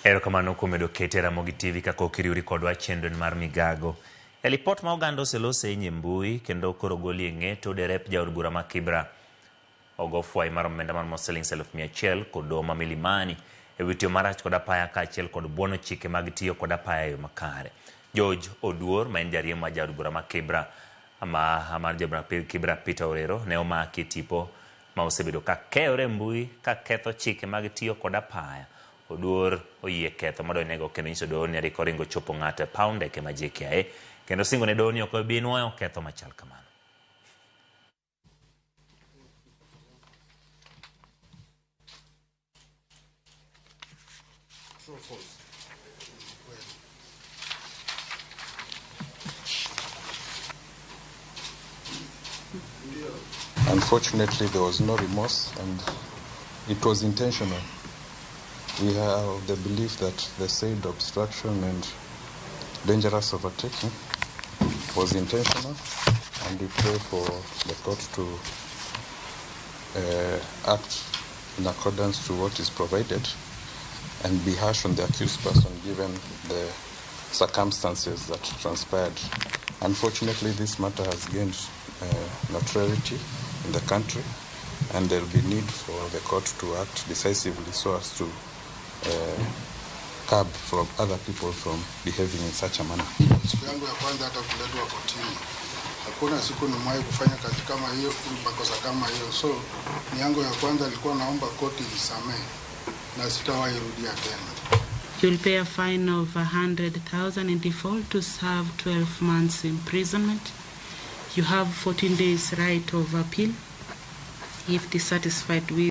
Erokamano kuom medo kete Ramogi TV kako kiriuri kodwa chenro mar migago. Lipot ma oganda oselose e mbui kendo koro goli e ng'eto Derep jaod bura ma Kibera ogo fwai mar omenda mar siling 100,000 kod ma milimani e wi tiyo marach kod apaya kaachiel kod buono chike mag tiyo kod apaya yo makare. George Oduor ma en jariembo ma jaod bura ma Kibera mar jabra Kibera Peter Orero ne omaki tipo ma osebedo ka keore mbui ka ketho chike mag tiyo kod apaya. Oduor oyie ketho madonego kendo nyiso doho ni ariko ringo chopo ng'ate paunde ke majikiae kendo singo ne doho ni ok bi nuoyo ketho machal kamano. Unfortunately, there was no remorse and it was intentional. We have the belief that the said obstruction and dangerous overtaking was intentional, and we pray for the court to act in accordance to what is provided and be harsh on the accused person given the circumstances that transpired. Unfortunately, this matter has gained notoriety in the country, and there will be need for the court to act decisively so as to curb from other people from behaving in such a manner. Siku yangu ya kwanza hata kuletwa kotini. Hakuna siku nimewahi kufanya kazi kama hiyo, makosa kama hiyo. So ni yangu ya kwanza nilikuwa naomba koti nisamehe na sitawahi rudia tena. You'll pay a fine of 100,000 in default to serve 12 months imprisonment. You have 14 days right of appeal if dissatisfied with